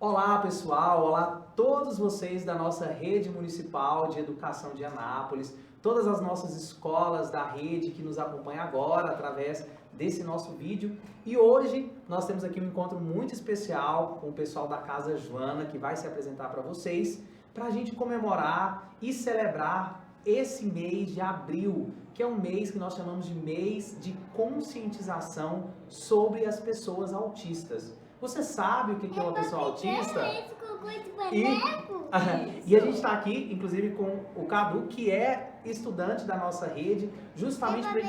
Olá pessoal, olá a todos vocês da nossa rede municipal de educação de Anápolis, todas as nossas escolas da rede que nos acompanham agora através desse nosso vídeo. E hoje nós temos aqui um encontro muito especial com o pessoal da Casa Joana que vai se apresentar para vocês, para a gente comemorar e celebrar esse mês de abril, que é um mês que nós chamamos de mês de conscientização sobre as pessoas autistas. Você sabe o que é uma pessoa autista? E a gente está aqui, inclusive, com o Cadu, que é estudante da nossa rede, justamente para a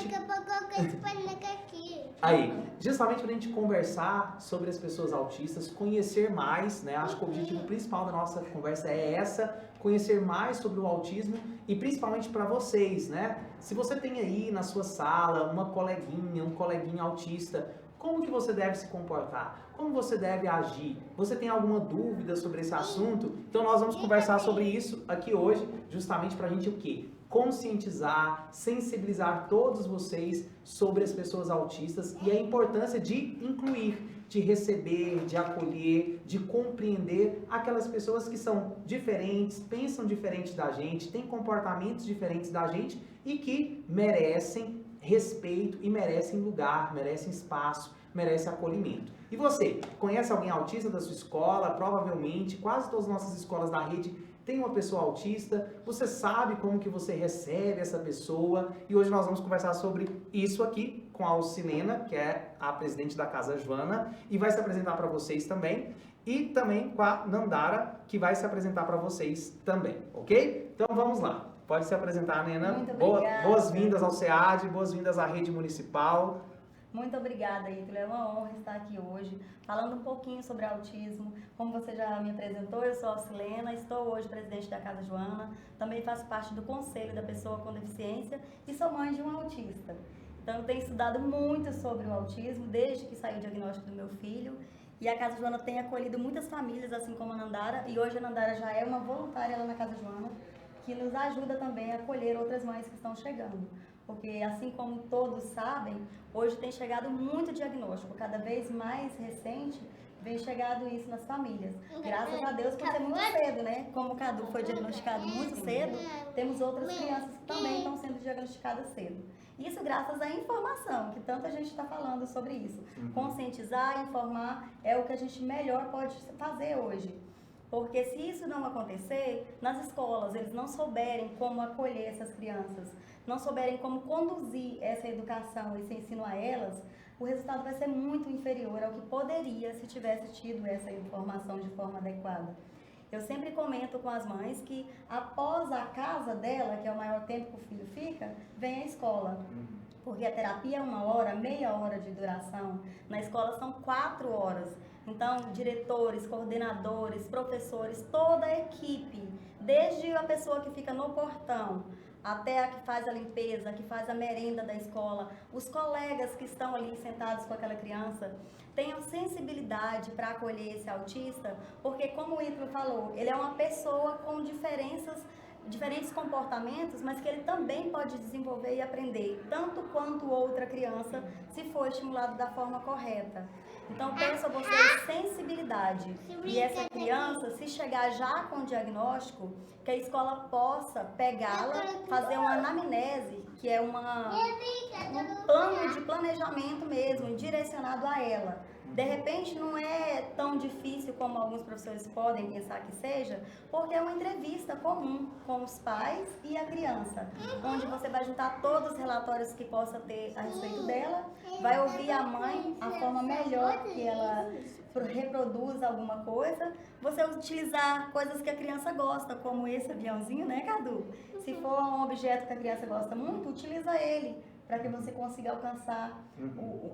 gente conversar sobre as pessoas autistas, conhecer mais, né? Acho que o objetivo principal da nossa conversa é essa, conhecer mais sobre o autismo e principalmente para vocês, né? Se você tem aí na sua sala uma coleguinha, um coleguinha autista, como que você deve se comportar? Como você deve agir? Você tem alguma dúvida sobre esse assunto? Então nós vamos conversar sobre isso aqui hoje, justamente para a gente o quê? Conscientizar, sensibilizar todos vocês sobre as pessoas autistas e a importância de incluir, de receber, de acolher, de compreender aquelas pessoas que são diferentes, pensam diferente da gente, têm comportamentos diferentes da gente e que merecem respeito e merecem lugar, merecem espaço, merecem acolhimento. E você, conhece alguém autista da sua escola? Provavelmente, quase todas as nossas escolas da rede têm uma pessoa autista. Você sabe como que você recebe essa pessoa? E hoje nós vamos conversar sobre isso aqui com a Alcilena, que é a presidente da Casa Joana, e vai se apresentar para vocês também. E também com a Nandara, que vai se apresentar para vocês também, ok? Então vamos lá. Pode se apresentar, Nena. Muito obrigada. Boas-vindas ao SEAD, boas-vindas à rede municipal. Muito obrigada, Ítalo. É uma honra estar aqui hoje, falando um pouquinho sobre autismo. Como você já me apresentou, eu sou a Alcilena, estou hoje presidente da Casa Joana, também faço parte do Conselho da Pessoa com Deficiência e sou mãe de um autista. Então, eu tenho estudado muito sobre o autismo, desde que saiu o diagnóstico do meu filho. E a Casa Joana tem acolhido muitas famílias, assim como a Nandara, e hoje a Nandara já é uma voluntária lá na Casa Joana, que nos ajuda também a acolher outras mães que estão chegando. Porque, assim como todos sabem, hoje tem chegado muito diagnóstico, cada vez mais recente, vem chegado isso nas famílias. Graças a Deus, por ser muito cedo, né? Como o Cadu foi diagnosticado muito cedo, temos outras crianças que também estão sendo diagnosticadas cedo. Isso graças à informação, que tanto a gente está falando sobre isso. Conscientizar, informar é o que a gente melhor pode fazer hoje. Porque se isso não acontecer, nas escolas eles não souberem como acolher essas crianças, não souberem como conduzir essa educação, esse ensino a elas, o resultado vai ser muito inferior ao que poderia se tivesse tido essa informação de forma adequada. Eu sempre comento com as mães que após a casa dela, que é o maior tempo que o filho fica, vem a escola. Porque a terapia é 1 hora, meia hora de duração. Na escola são 4 horas. Então, diretores, coordenadores, professores, toda a equipe, desde a pessoa que fica no portão, até a que faz a limpeza, que faz a merenda da escola, os colegas que estão ali sentados com aquela criança, tenham sensibilidade para acolher esse autista, porque como o Ítalo falou, ele é uma pessoa com diferentes comportamentos, mas que ele também pode desenvolver e aprender, tanto quanto outra criança, se for estimulado da forma correta. Então, peço a vocês sensibilidade. E essa criança, se chegar já com o diagnóstico, que a escola possa pegá-la, fazer uma anamnese, que é um plano de planejamento mesmo, direcionado a ela. De repente não é tão difícil como alguns professores podem pensar que seja, porque é uma entrevista comum com os pais e a criança, onde você vai juntar todos os relatórios que possa ter a respeito dela, vai ouvir a mãe, a forma melhor que ela reproduz alguma coisa, você utilizar coisas que a criança gosta, como esse aviãozinho, né, Cadu? Se for um objeto que a criança gosta muito, utiliza ele, para que você consiga alcançar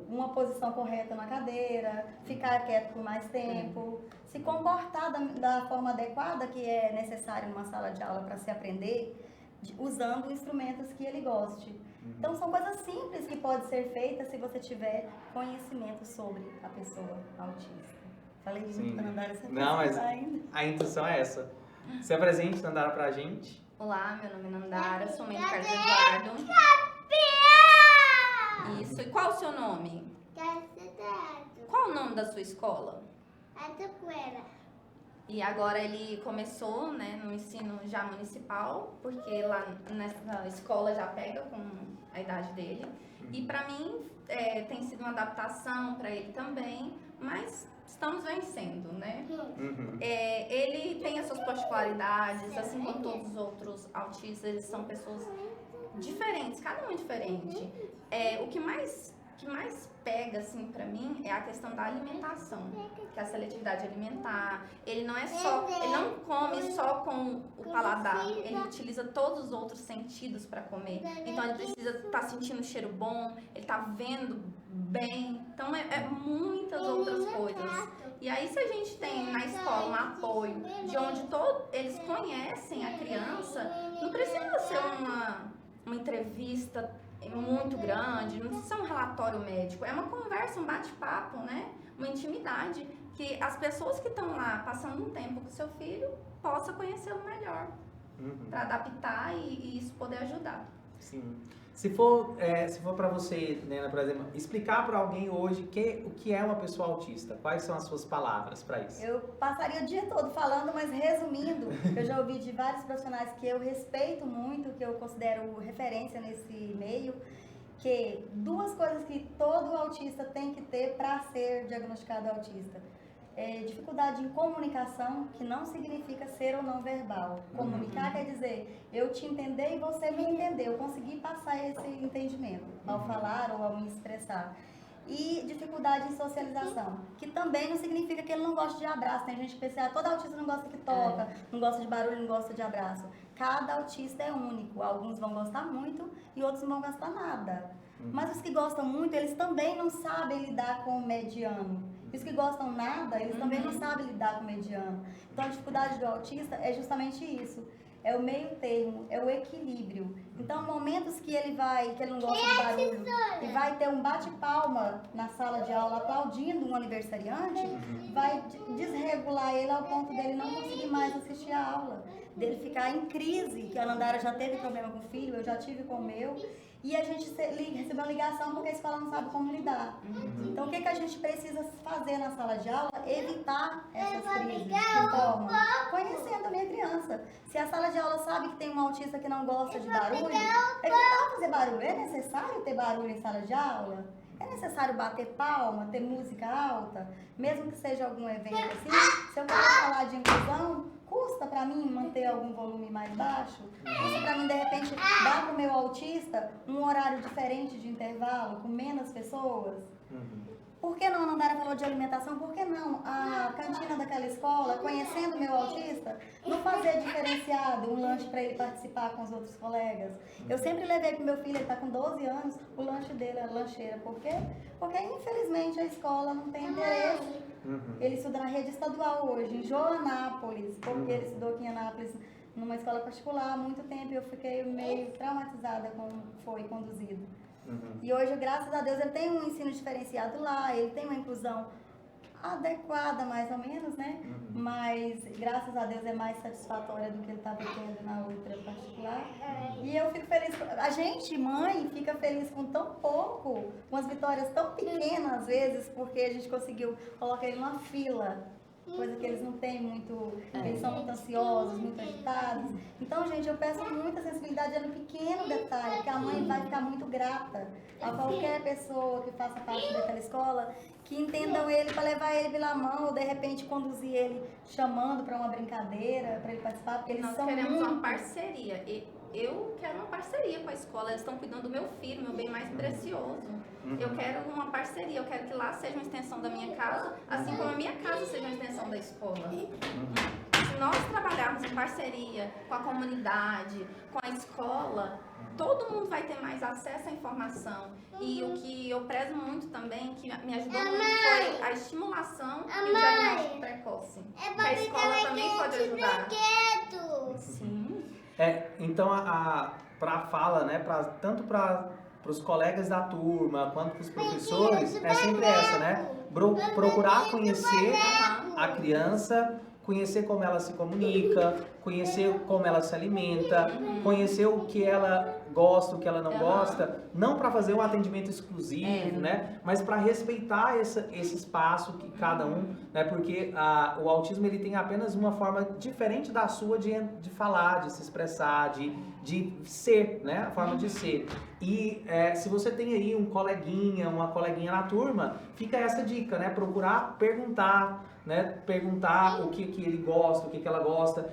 uma posição correta na cadeira, ficar quieto por mais tempo, se comportar da forma adequada que é necessário numa sala de aula para se aprender, usando instrumentos que ele goste. Então, são coisas simples que podem ser feitas se você tiver conhecimento sobre a pessoa autista. Falei muito para Nandara, você não, mas ainda? A intenção é essa. Se apresente, Nandara, pra gente. Olá, meu nome é Nandara, sou mãe do Carlos Eduardo. Isso, e qual o seu nome? Carlos Eduardo. Qual o nome da sua escola? Atapuera. E agora ele começou, né, no ensino já municipal, porque lá nessa escola já pega com a idade dele. E para mim tem sido uma adaptação para ele também, mas estamos vencendo, né? Ele tem as suas particularidades, assim como todos os outros autistas, eles são pessoas diferentes, cada um é diferente. O que mais pega, assim, pra mim, é a questão da alimentação, que é a seletividade alimentar. Ele não come só com o paladar, ele utiliza todos os outros sentidos para comer. Então ele precisa estar sentindo o cheiro bom, ele tá vendo bem, então muitas outras coisas. E aí se a gente tem na escola um apoio de onde eles conhecem a criança, não precisa ser uma entrevista muito grande, não precisa ser um relatório médico, é uma conversa, um bate-papo, né? Uma intimidade, que as pessoas que estão lá passando um tempo com o seu filho possam conhecê-lo melhor, para adaptar e isso poder ajudar. Sim. Se for para você, Nena, por exemplo, explicar para alguém hoje o que é uma pessoa autista, quais são as suas palavras para isso? Eu passaria o dia todo falando, mas resumindo, eu já ouvi de vários profissionais que eu respeito muito, que eu considero referência nesse meio, que duas coisas que todo autista tem que ter para ser diagnosticado autista. Dificuldade em comunicação, que não significa ser ou não verbal. Comunicar quer dizer eu te entender e você me entender, eu consegui passar esse entendimento ao falar ou ao me expressar. E dificuldade em socialização, que também não significa que ele não gosta de abraço. Tem gente que pensa, todo autista não gosta que toca, não gosta de barulho, não gosta de abraço. Cada autista é único, alguns vão gostar muito e outros não vão gostar nada. Mas os que gostam muito, eles também não sabem lidar com o mediano. Os que gostam nada, eles também não sabem lidar com o mediano. Então a dificuldade do autista é justamente isso. É o meio termo, é o equilíbrio. Então, momentos que ele não gosta de barulho e vai ter um bate-palma na sala de aula aplaudindo um aniversariante, vai desregular ele ao ponto dele não conseguir mais assistir a aula, dele ficar em crise, que a Nandara já teve problema com o filho, eu já tive com o meu, e a gente recebeu uma ligação porque a escola não sabe como lidar. Então, o que a gente precisa fazer na sala de aula? Evitar essas crises de forma conhecendo a minha criança. Se a sala de aula sabe que tem um autista que não gosta de barulho, evitar fazer barulho. É necessário ter barulho em sala de aula? É necessário bater palma, ter música alta? Mesmo que seja algum evento assim, se eu quero falar de inclusão, custa pra mim manter algum volume mais baixo? Custa pra mim, de repente, dar pro meu autista um horário diferente de intervalo, com menos pessoas? Por que não? A Nandara falou de alimentação, por que não? A cantina daquela escola, conhecendo o meu autista, não fazer diferenciado um lanche para ele participar com os outros colegas. Eu sempre levei pro meu filho, ele está com 12 anos, o lanche dele é lancheira. Por quê? Porque infelizmente a escola não tem interesse. Ele estuda na rede estadual hoje, em Joanápolis, porque ele estudou aqui em Anápolis numa escola particular há muito tempo e eu fiquei meio traumatizada com como foi conduzido. E hoje, graças a Deus, ele tem um ensino diferenciado lá, ele tem uma inclusão adequada, mais ou menos, né? Mas, graças a Deus, é mais satisfatória do que ele estava tendo na outra particular. E eu fico feliz, a gente, mãe, fica feliz com tão pouco, com as vitórias tão pequenas, às vezes, porque a gente conseguiu colocar ele numa fila. Coisa que eles não têm muito, eles são muito ansiosos, muito agitados. Então, gente, eu peço muita sensibilidade no pequeno detalhe, que a mãe vai ficar muito grata a qualquer pessoa que faça parte daquela escola, que entendam ele para levar ele pela mão, ou de repente conduzir ele chamando para uma brincadeira, para ele participar, porque eles são muito... Nós queremos uma parceria. Eu quero uma parceria com a escola, eles estão cuidando do meu filho, meu bem mais precioso. Eu quero uma parceria, eu quero que lá seja uma extensão da minha casa, assim como a minha casa seja uma extensão da escola. Se nós trabalharmos em parceria com a comunidade, com a escola, todo mundo vai ter mais acesso à informação. E o que eu prezo muito também, que me ajudou muito, foi a estimulação e o diagnóstico precoce. Que a escola também pode ajudar. Sim. Então, para a fala, né, tanto para os colegas da turma quanto para os professores, é sempre essa, né? Procurar conhecer a criança, conhecer como ela se comunica, conhecer como ela se alimenta, conhecer o que ela gosta, o que ela não gosta, não para fazer um atendimento exclusivo, né? Mas para respeitar esse espaço que cada um, né? Porque o autismo ele tem apenas uma forma diferente da sua de falar, de se expressar, de ser, né? A forma de ser. E se você tem aí um coleguinha, uma coleguinha na turma, fica essa dica, né? Procurar perguntar, né? Perguntar o que ele gosta, o que ela gosta.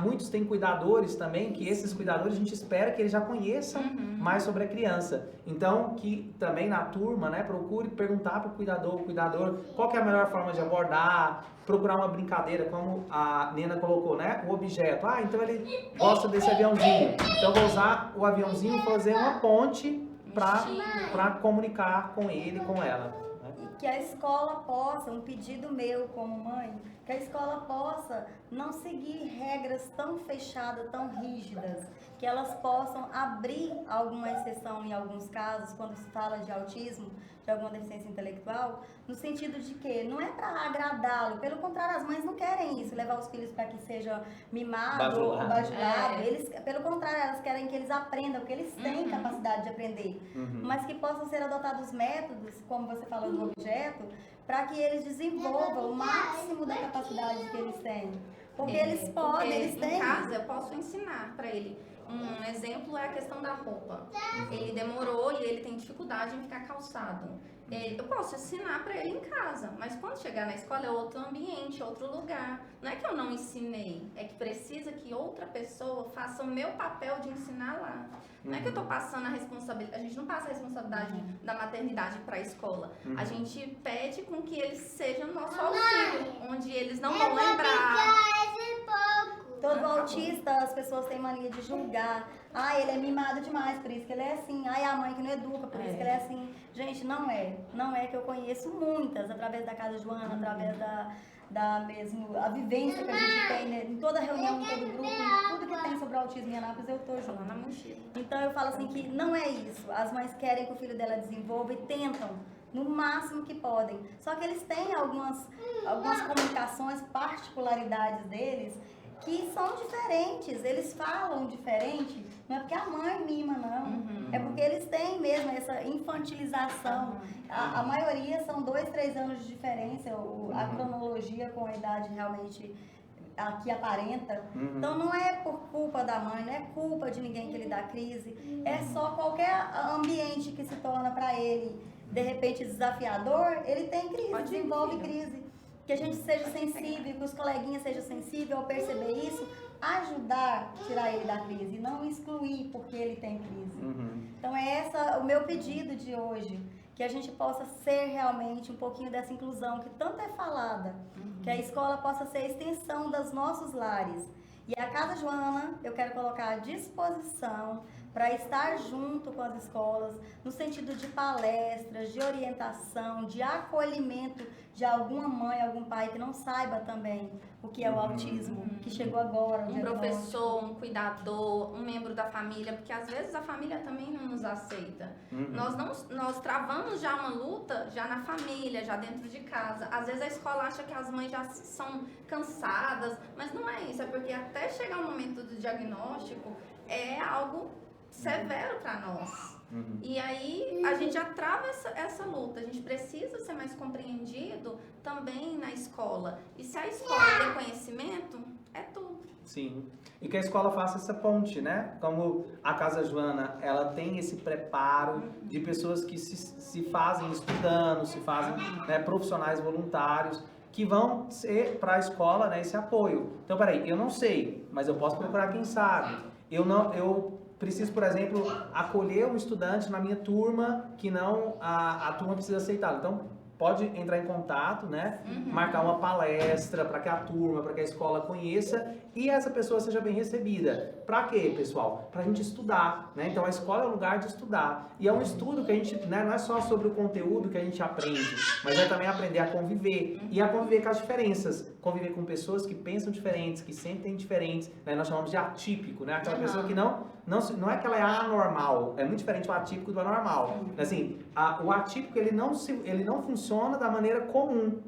Muitos têm cuidadores também, que esses cuidadores a gente espera que eles já conheçam mais sobre a criança. Então, que também na turma, né? Procure perguntar para o cuidador, qual que é a melhor forma de abordar, procurar uma brincadeira, como a Nena colocou, né? O objeto. Então ele gosta desse aviãozinho. Então, eu vou usar o aviãozinho e fazer uma ponte para comunicar com ele, com ela. Que a escola possa, um pedido meu como mãe, que a escola possa não seguir regras tão fechadas, tão rígidas, que elas possam abrir alguma exceção em alguns casos, quando se fala de autismo, de alguma deficiência intelectual, no sentido de que não é para agradá-lo, pelo contrário, as mães não querem isso, levar os filhos para que seja mimado ou bajulado, pelo contrário, elas querem que eles aprendam, porque eles têm capacidade de aprender, mas que possam ser adotados métodos, como você falou do objeto, para que eles desenvolvam o máximo da capacidade que eles têm. Porque eles podem, eles têm. Em casa, eu posso ensinar para ele. Um exemplo é a questão da roupa. Ele demorou e ele tem dificuldade em ficar calçado. Eu posso ensinar para ele em casa, mas quando chegar na escola é outro ambiente, outro lugar. Não é que eu não ensinei, é que precisa que outra pessoa faça o meu papel de ensinar lá. Não é que eu estou passando a responsabilidade, a gente não passa a responsabilidade da maternidade para a escola. A gente pede com que eles sejam nosso auxílio, onde eles não vão lembrar. Todo autista, as pessoas têm mania de julgar. Ele é mimado demais, por isso que ele é assim. É a mãe que não educa, por isso que ele é assim. Gente, não é. Não é, que eu conheço muitas, através da Casa Joana, através a vivência que a gente tem, né? Em toda reunião, em todo grupo, em tudo que tem sobre o autismo em Anápolis, eu tô junto. Na mochila. Então eu falo assim que não é isso. As mães querem que o filho dela desenvolva e tentam no máximo que podem. Só que eles têm algumas comunicações, particularidades deles, que são diferentes, eles falam diferente, não é porque a mãe mima, não. É porque eles têm mesmo essa infantilização. A maioria são 2, 3 anos de diferença, a cronologia com a idade realmente que aparenta. Então não é por culpa da mãe, não é culpa de ninguém que ele dá crise, é só qualquer ambiente que se torna para ele, de repente, desafiador, ele tem crise, desenvolve crise. Que a gente seja sensível, que os coleguinhas sejam sensíveis ao perceber isso, ajudar a tirar ele da crise, não excluir porque ele tem crise. Então é o meu pedido de hoje, que a gente possa ser realmente um pouquinho dessa inclusão que tanto é falada, que a escola possa ser a extensão dos nossos lares. E a Casa Joana, eu quero colocar à disposição para estar junto com as escolas, no sentido de palestras, de orientação, de acolhimento de alguma mãe, algum pai que não saiba também o que é o autismo, que chegou agora. Um professor, um cuidador, um membro da família, porque às vezes a família também não nos aceita. Nós travamos já uma luta já na família, já dentro de casa. Às vezes a escola acha que as mães já são cansadas, mas não é isso, é porque até chegar o momento do diagnóstico é algo severo para nós. E aí a gente já trava essa luta, a gente precisa ser mais compreendido também na escola. E se a escola tem conhecimento, é tudo. Sim, e que a escola faça essa ponte, né? Como a Casa Joana, ela tem esse preparo de pessoas que se fazem estudando, se fazem, né, profissionais voluntários, que vão ser para a escola, né, esse apoio. Então, peraí, eu não sei, mas eu posso procurar quem sabe. Eu preciso, por exemplo, acolher um estudante na minha turma que não a turma precisa aceitá-lo. Então, pode entrar em contato, né? Marcar uma palestra para que a turma, para que a escola conheça e essa pessoa seja bem recebida. Para quê, pessoal? Para a gente estudar, né? Então, a escola é um lugar de estudar. E é um estudo que a gente, né, não é só sobre o conteúdo que a gente aprende, mas é também aprender a conviver. E a conviver com as diferenças. Conviver com pessoas que pensam diferentes, que sentem diferentes, né? Nós chamamos de atípico, né? Aquela pessoa que não é que ela é anormal, é muito diferente o atípico do anormal. Assim, o atípico ele não funciona da maneira comum.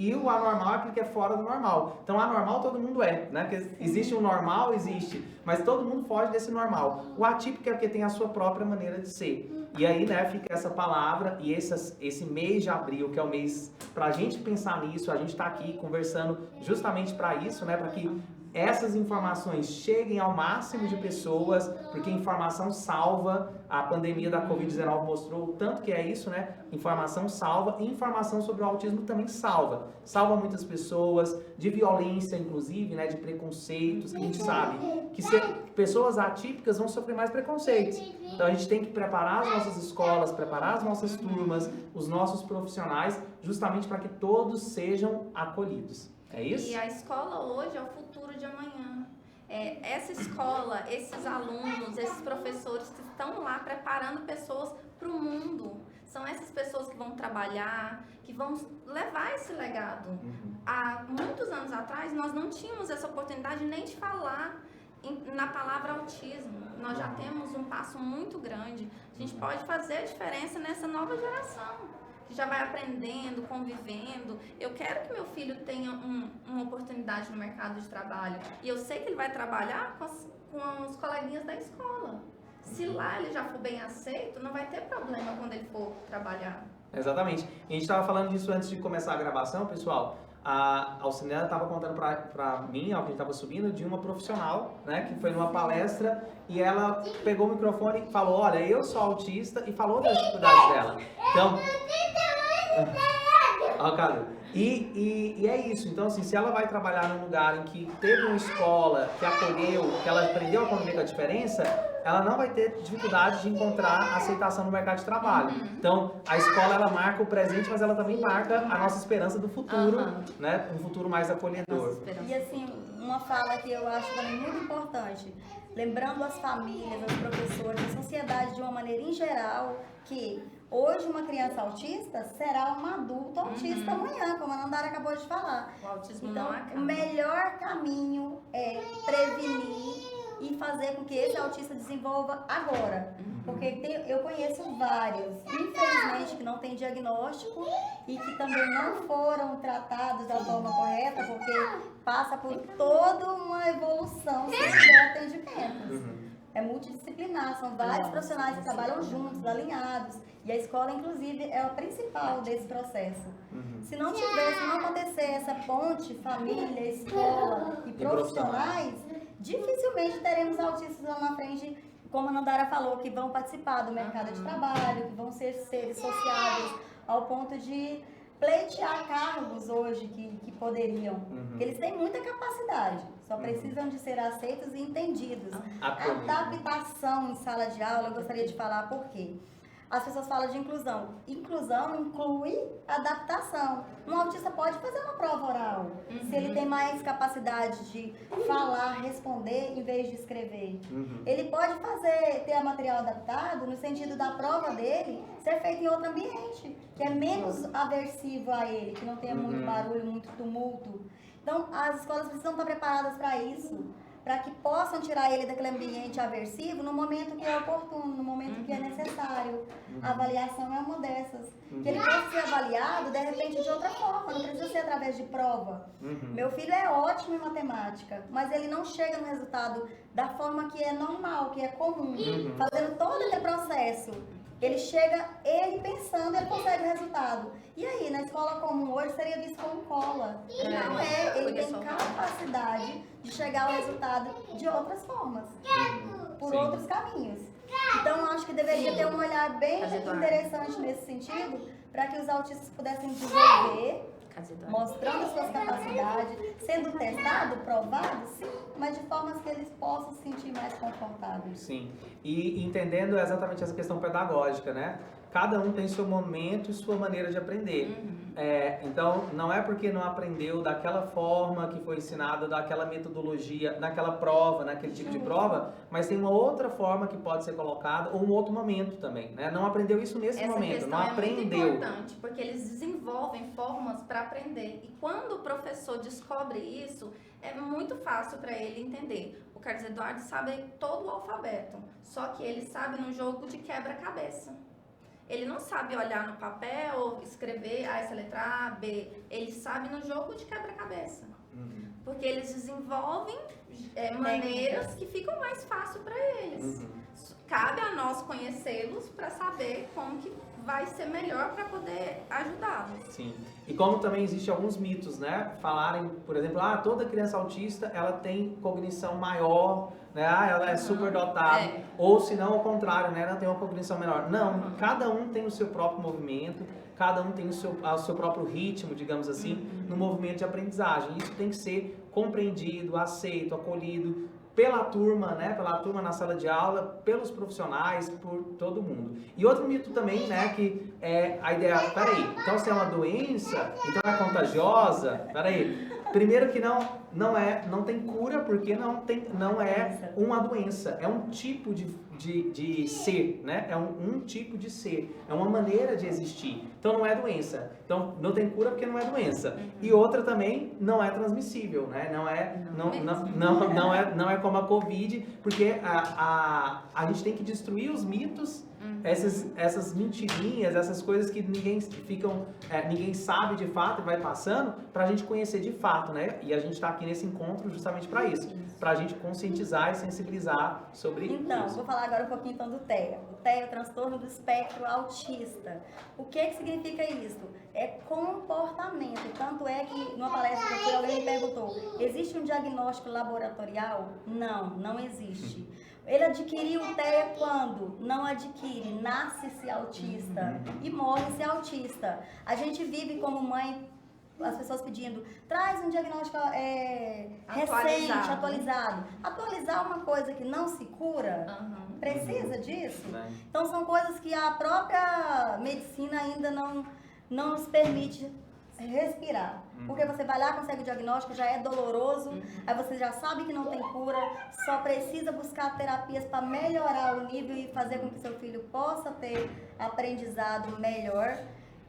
e o anormal é aquele que é fora do normal. Então, anormal todo mundo é, né? Porque existe o normal, existe, mas todo mundo foge desse normal. O atípico é porque tem a sua própria maneira de ser. E aí, né, fica essa palavra e esse mês de abril, que é o mês pra gente pensar nisso, a gente tá aqui conversando justamente para isso, né, para que essas informações cheguem ao máximo de pessoas, porque informação salva. A pandemia da Covid-19 mostrou o tanto que é isso, né? Informação salva, e informação sobre o autismo também salva. Salva muitas pessoas de violência, inclusive, né? De preconceitos, que a gente sabe que pessoas atípicas vão sofrer mais preconceitos. Então a gente tem que preparar as nossas escolas, preparar as nossas turmas, os nossos profissionais, justamente para que todos sejam acolhidos. É isso? E a escola hoje é o futuro de amanhã. Essa escola, esses alunos, esses professores que estão lá preparando pessoas para o mundo. São essas pessoas que vão trabalhar, que vão levar esse legado. Há muitos anos atrás, nós não tínhamos essa oportunidade nem de falar na palavra autismo. Nós já temos um passo muito grande. A gente pode fazer a diferença nessa nova geração, que já vai aprendendo, convivendo. Eu quero que meu filho tenha uma oportunidade no mercado de trabalho. E eu sei que ele vai trabalhar com os coleguinhas da escola. Se lá ele já for bem aceito, não vai ter problema quando ele for trabalhar. Exatamente. E a gente estava falando disso antes de começar a gravação, pessoal. A Alcinela estava contando para mim, ó, que a gente estava subindo, de uma profissional, né, que foi numa palestra e ela pegou o microfone e falou: olha, eu sou autista, e falou das dificuldades dela. Então, ó, cara, e é isso. Então, assim, se ela vai trabalhar num lugar em que teve uma escola que acolheu, que ela aprendeu a conviver com a diferença, ela não vai ter dificuldade de encontrar aceitação no mercado de trabalho. Então, a escola, ela marca o presente, mas ela também marca a nossa esperança do futuro, né? Um futuro mais acolhedor. E assim, uma fala que eu acho também muito importante, lembrando as famílias, os professores, a sociedade de uma maneira em geral, que hoje uma criança autista será um adulto autista amanhã, como a Nandara acabou de falar. O autismo Então, não acaba. o melhor caminho é prevenir e fazer com que esse autista desenvolva agora. Porque eu conheço vários, infelizmente, que não têm diagnóstico e que também não foram tratados da forma correta, porque passa por toda uma evolução se tiver atendimento. É multidisciplinar, são vários profissionais que trabalham juntos, alinhados, e a escola, inclusive, é o principal desse processo. Se não acontecer essa ponte, família, escola e profissionais, dificilmente teremos autistas lá na frente, como a Nandara falou, que vão participar do mercado de trabalho, que vão ser seres sociáveis, ao ponto de pleitear cargos hoje que poderiam. Eles têm muita capacidade, só precisam de ser aceitos e entendidos. Adaptação em sala de aula, eu gostaria de falar por quê. As pessoas falam de inclusão. Inclusão inclui adaptação. Um autista pode fazer uma prova oral, se ele tem mais capacidade de falar, responder, em vez de escrever. Ele pode ter a material adaptado no sentido da prova dele ser feita em outro ambiente, que é menos aversivo a ele, que não tenha muito barulho, muito tumulto. Então, as escolas precisam estar preparadas para isso, para que possam tirar ele daquele ambiente aversivo no momento que é oportuno, no momento que é necessário. A avaliação é uma dessas. Que ele possa ser avaliado, de repente, de outra forma, não precisa ser através de prova. Meu filho é ótimo em matemática, mas ele não chega no resultado da forma que é normal, que é comum. Fazendo todo aquele processo, ele chega, ele pensando, ele consegue o resultado. E aí, na escola comum hoje seria visto como cola. E não é, ele tem capacidade de chegar ao resultado de outras formas, por outros caminhos. Então, acho que deveria ter um olhar bem interessante nesse sentido, para que os autistas pudessem desenvolver, mostrando suas capacidades, sendo testado, provado, sim, mas de formas que eles possam se sentir mais confortáveis. Sim, e entendendo exatamente essa questão pedagógica, né? Cada um tem seu momento e sua maneira de aprender. Então, não é porque não aprendeu daquela forma que foi ensinada, daquela metodologia, naquela prova, naquele tipo de prova, mas tem uma outra forma que pode ser colocada, ou um outro momento também, né? Não aprendeu isso nesse momento, não aprendeu. É muito importante, porque eles desenvolvem formas para aprender. E quando o professor descobre isso, é muito fácil para ele entender. O Carlos Eduardo sabe todo o alfabeto, só que ele sabe no jogo de quebra-cabeça. ele não sabe olhar no papel, escrever essa letra A, B, ele sabe no jogo de quebra-cabeça. Porque eles desenvolvem maneiras que ficam mais fácil para eles. Cabe a nós conhecê-los para saber como que vai ser melhor para poder ajudá-los. Sim. E como também existem alguns mitos, né? Falarem, por exemplo, toda criança autista, ela tem cognição maior, né? Ela é superdotada. Ou se não, ao contrário, né? Ela tem uma cognição menor. Não, cada um tem o seu próprio movimento, cada um tem o seu próprio ritmo, digamos assim, no movimento de aprendizagem. Isso tem que ser compreendido, aceito, acolhido pela turma, né? Pela turma na sala de aula, pelos profissionais, por todo mundo. E outro mito também, né? Que é a ideia, peraí, então se é uma doença, então é contagiosa, peraí. Primeiro que não tem cura, porque não é uma doença, é um tipo de ser, né? É um tipo de ser, é uma maneira de existir. Então não é doença. Então não tem cura porque não é doença. E outra também não é transmissível, né? Não é como a Covid, porque a gente tem que destruir os mitos, essas mentirinhas, essas coisas que ninguém sabe de fato e vai passando, pra gente conhecer de fato, né? E a gente tá aqui nesse encontro justamente para isso, pra gente conscientizar e sensibilizar sobre isso. Então, vou falar agora um pouquinho então do TEA. O TEA é o transtorno do espectro autista. O que significa isso? É comportamento. Tanto é que numa palestra que eu fui, alguém me perguntou, existe um diagnóstico laboratorial? Não existe. Ele adquiriu o TEA quando? Não adquire, nasce-se autista e morre-se autista. A gente vive como mãe, as pessoas pedindo, traz um diagnóstico recente, atualizado. Atualizar uma coisa que não se cura, precisa disso? Então são coisas que a própria medicina ainda não nos permite respirar. Porque você vai lá, consegue o diagnóstico, já é doloroso, aí você já sabe que não tem cura, só precisa buscar terapias para melhorar o nível e fazer com que seu filho possa ter aprendizado melhor.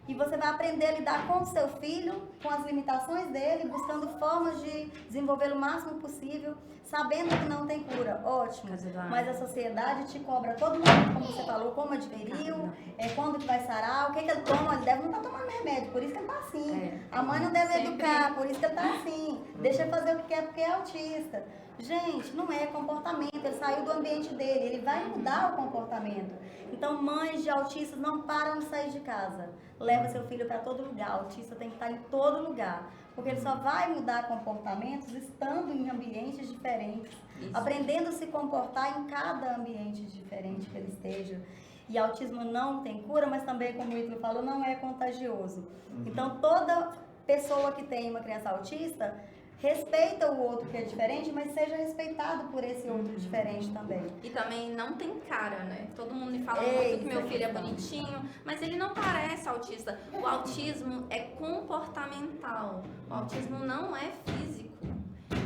E você vai aprender a lidar com o seu filho, com as limitações dele, buscando formas de desenvolver o máximo possível, sabendo que não tem cura. Ótimo. Mas a sociedade te cobra todo mundo, como você falou, como adquiriu, quando que vai sarar, o que ele toma. Ele deve não estar tomando remédio, por isso que ele está assim. A mãe não deve educar, por isso que ele está assim. Deixa ele fazer o que quer, porque é autista. Gente, não é comportamento, ele saiu do ambiente dele, ele vai mudar o comportamento. Então, mães de autistas não param de sair de casa. Leva seu filho para todo lugar, o autista tem que estar em todo lugar. Porque ele só vai mudar comportamentos estando em ambientes diferentes, aprendendo a se comportar em cada ambiente diferente que ele esteja. E autismo não tem cura, mas também, como o Ítalo falou, não é contagioso. Então, toda pessoa que tem uma criança autista, respeita o outro que é diferente, mas seja respeitado por esse outro diferente também. E também não tem cara, né? Todo mundo me fala muito que meu filho é bonitinho, mas ele não parece autista. O autismo é comportamental. O autismo não é físico.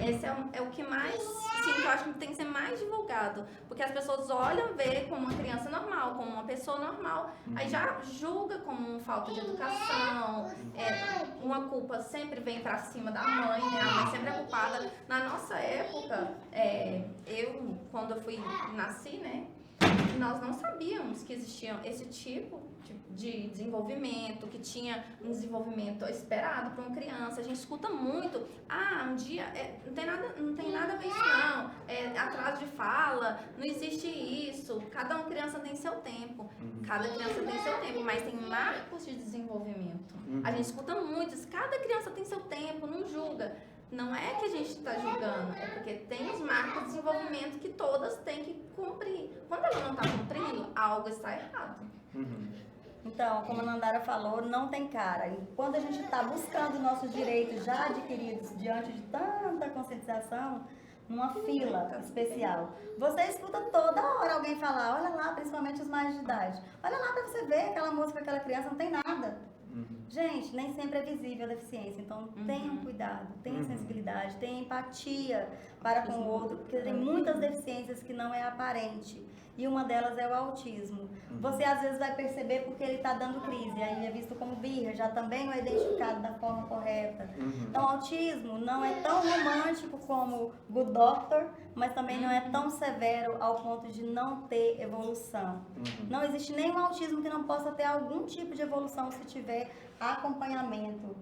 Esse é o que mais, sim, que eu acho que tem que ser mais divulgado. Porque as pessoas olham, vê como uma criança normal, como uma pessoa normal, aí já julga como falta de educação, uma culpa sempre vem pra cima da mãe, né? A mãe sempre é culpada. Na nossa época, quando eu nasci, né? Nós não sabíamos que existia esse tipo de desenvolvimento, que tinha um desenvolvimento esperado para uma criança. A gente escuta muito, um dia, não tem nada a ver isso não, atraso de fala, não existe isso, cada uma criança tem seu tempo, mas tem marcos de desenvolvimento. A gente escuta muito, cada criança tem seu tempo, não julga. Não é que a gente está julgando, é porque tem os marcos de desenvolvimento que todas têm que cumprir. Quando ela não está cumprindo, algo está errado. Então, como a Nandara falou, não tem cara. E quando a gente está buscando nossos direitos já adquiridos diante de tanta conscientização, numa fila especial, você escuta toda hora alguém falar, olha lá, principalmente os mais de idade, olha lá para você ver aquela música, aquela criança, não tem nada. Gente, nem sempre é visível a deficiência, então tenham cuidado, tenham sensibilidade, tenham empatia para com o outro, porque tem muitas deficiências que não é aparente. e uma delas é o autismo. Você às vezes vai perceber porque ele está dando crise, aí é visto como birra, já também não é identificado da forma correta. Então, o autismo não é tão romântico como Good Doctor, mas também não é tão severo ao ponto de não ter evolução. Não existe nenhum autismo que não possa ter algum tipo de evolução se tiver acompanhamento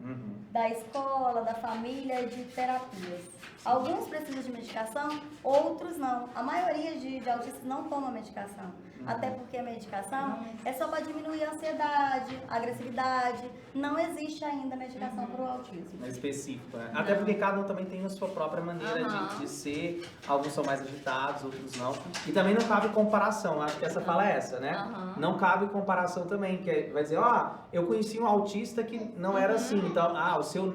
da escola, da família e de terapias. Alguns precisam de medicação, outros não. A maioria de autistas não toma medicação. Até porque a medicação é só para diminuir a ansiedade, a agressividade. Não existe ainda medicação para o autismo. É específico, né? Até porque cada um também tem a sua própria maneira de ser. Alguns são mais agitados, outros não. E também não cabe comparação. Acho que essa fala é essa, né? Não cabe comparação também. Que vai dizer, eu conheci um autista que não era assim. Então,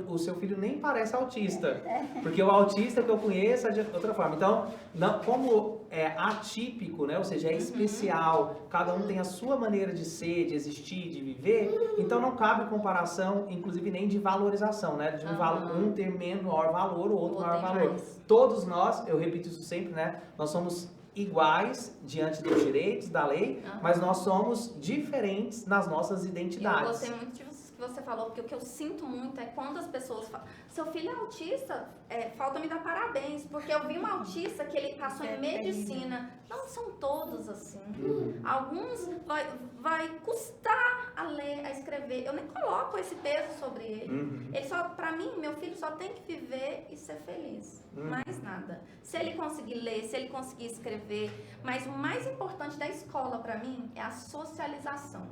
o seu filho nem parece autista. Porque o autista que eu conheço é de outra forma. Então, como é atípico, né? Ou seja, é especial. Cada um tem a sua maneira de ser, de existir, de viver. Então não cabe comparação, inclusive nem de valorização, né? De um ter menor valor, o outro maior valor. Todos nós, eu repito isso sempre, né? Nós somos iguais diante dos direitos, da lei, mas nós somos diferentes nas nossas identidades. Eu gostei muito disso que você falou, porque o que eu sinto muito é quando as pessoas falam, seu filho é autista, falta me dar parabéns, porque eu vi um autista que ele passou em medicina. Não são todos assim. Alguns vai custar a ler, a escrever. Eu nem coloco esse peso sobre ele. Ele só, pra mim, meu filho só tem que viver e ser feliz. Mais nada. Se ele conseguir ler, se ele conseguir escrever, mas o mais importante da escola pra mim é a socialização.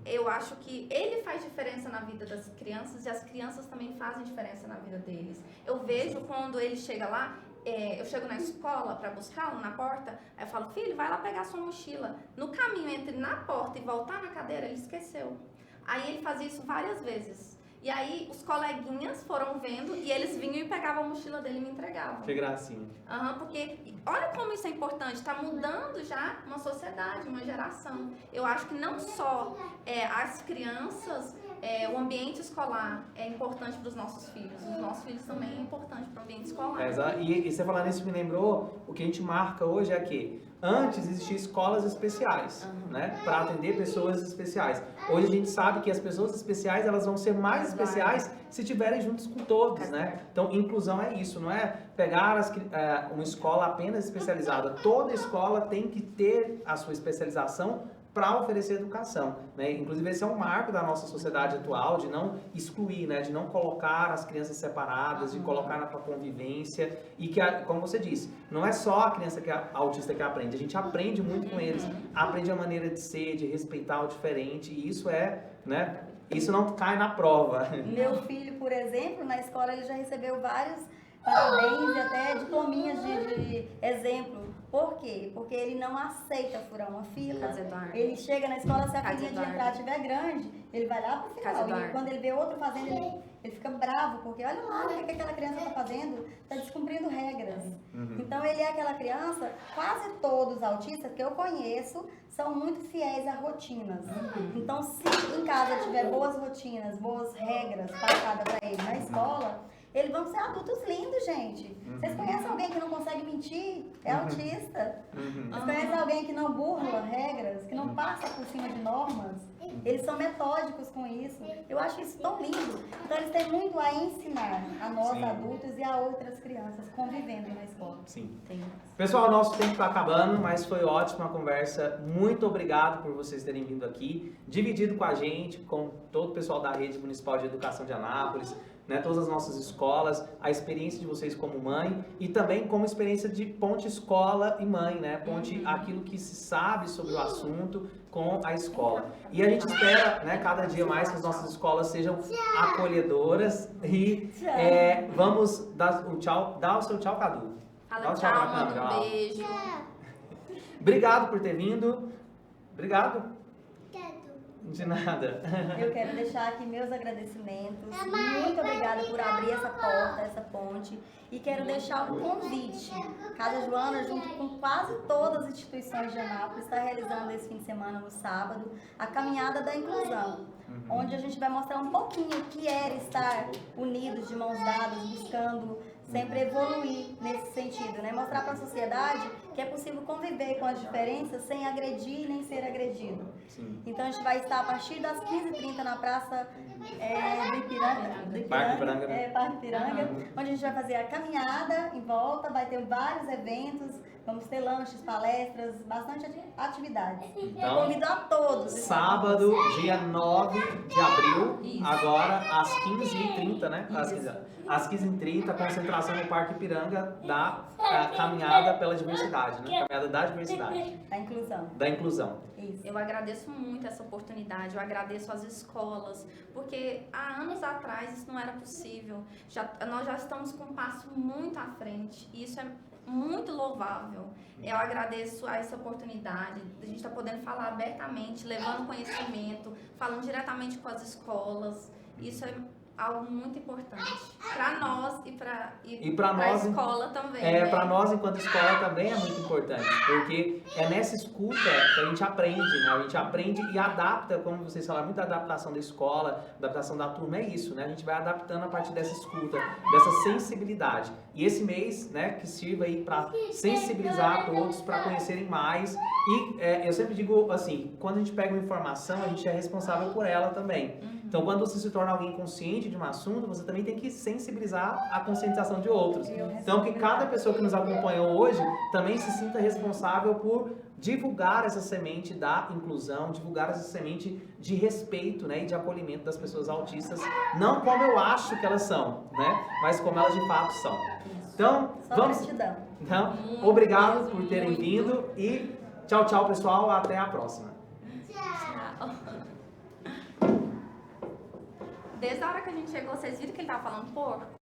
Eu acho que ele faz diferença na vida das crianças e as crianças também fazem diferença na vida deles. Eu vejo quando ele chega lá, eu chego na escola para buscá-lo na porta, aí eu falo, filho, vai lá pegar sua mochila. No caminho entre na porta e voltar na cadeira, ele esqueceu. Aí ele fazia isso várias vezes. E aí os coleguinhas foram vendo e eles vinham e pegavam a mochila dele e me entregavam. Que gracinha. Porque olha como isso é importante, está mudando já uma sociedade, uma geração. Eu acho que não só as crianças, o ambiente escolar é importante para os nossos filhos. Os nossos filhos também é importante para o ambiente escolar. E você falando isso me lembrou, o que a gente marca hoje é que antes existiam escolas especiais, né, para atender pessoas especiais. Hoje a gente sabe que as pessoas especiais, elas vão ser mais especiais se estiverem juntos com todos, né? Então, inclusão é isso, não é pegar uma escola apenas especializada. Toda escola tem que ter a sua especialização para oferecer educação, né? Inclusive esse é um marco da nossa sociedade atual, de não excluir, né? De não colocar as crianças separadas, de colocar na convivência e que, como você disse, não é só a criança que é autista que aprende, a gente aprende muito com eles, aprende a maneira de ser, de respeitar o diferente e isso né? Isso não cai na prova. Meu filho, por exemplo, na escola ele já recebeu vários parabéns e até diplominhas de exemplo. Por quê? Porque ele não aceita furar uma fila. Ele chega na escola, se a filinha de entrar estiver grande, ele vai lá pro final. E quando ele vê outro fazendo, ele fica bravo, porque olha lá o que aquela criança está fazendo, está descumprindo regras. Então ele é aquela criança, quase todos os autistas que eu conheço são muito fiéis a rotinas. Então se em casa tiver boas rotinas, boas regras passadas para ele na escola, eles vão ser adultos lindos, gente. Vocês conhecem alguém que não consegue mentir? É autista. Vocês conhecem alguém que não burla regras, que não passa por cima de normas? Eles são metódicos com isso. Eu acho isso tão lindo. Então eles têm muito a ensinar a nós adultos e a outras crianças convivendo na escola. Sim. Pessoal, nosso tempo está acabando, mas foi ótima a conversa. Muito obrigado por vocês terem vindo aqui, dividido com a gente, com todo o pessoal da Rede Municipal de Educação de Anápolis, né, todas as nossas escolas, a experiência de vocês como mãe e também como experiência de ponte escola e mãe, né? Ponte aquilo que se sabe sobre o assunto com a escola. E a gente espera, né, cada dia mais que as nossas escolas sejam acolhedoras e vamos dar o tchau, dá o seu tchau, Cadu. Fala tchau, manda um beijo. Obrigado por ter vindo. Obrigado. De nada. Eu quero deixar aqui meus agradecimentos. Muito obrigada por abrir essa porta, essa ponte. E quero deixar um convite. Casa Joana, junto com quase todas as instituições de Anápolis, está realizando esse fim de semana, no sábado, a Caminhada da Inclusão. Onde a gente vai mostrar um pouquinho o que era estar unidos, de mãos dadas, buscando sempre evoluir nesse sentido, né? Mostrar para a sociedade que é possível conviver com as diferenças sem agredir nem ser agredido. Sim. Então a gente vai estar a partir das 15h30 na Praça do Ipiranga, Parque Ipiranga, né? Parque Ipiranga, onde a gente vai fazer a caminhada em volta, vai ter vários eventos, vamos ter lanches, palestras, bastante atividades. Então, Convido a todos. sábado, dia 9 de abril, Isso. agora às 15h30, né? Isso. Às 15h30, concentração no Parque Ipiranga da caminhada pela diversidade, né? Caminhada da diversidade, A inclusão. da inclusão. Isso. Eu agradeço muito essa oportunidade, eu agradeço às escolas, porque há anos atrás isso não era possível. Nós já estamos com um passo muito à frente e isso é muito louvável. Eu agradeço a essa oportunidade, a gente está podendo falar abertamente, levando conhecimento, falando diretamente com as escolas. Isso é algo muito importante para nós e para a nós, escola também. Né? Para nós, enquanto escola, também é muito importante, porque é nessa escuta que a gente aprende, né? A gente aprende e adapta, como vocês falaram, muita adaptação da escola, adaptação da turma, é isso, né? A gente vai adaptando a partir dessa escuta, dessa sensibilidade. E esse mês, né, que sirva aí para sensibilizar a todos, para conhecerem mais. E eu sempre digo assim, quando a gente pega uma informação, a gente é responsável por ela também. Então, quando você se torna alguém consciente de um assunto, você também tem que sensibilizar a conscientização de outros. Então, que cada pessoa que nos acompanhou hoje também se sinta responsável por divulgar essa semente da inclusão, divulgar essa semente de respeito, né, e de acolhimento das pessoas autistas, não como eu acho que elas são, né, mas como elas de fato são. Então, Só vamos. gratidão. Então, obrigado por terem vindo e tchau, tchau, pessoal. Até a próxima. Desde a hora que a gente chegou, vocês viram que ele tava falando porco?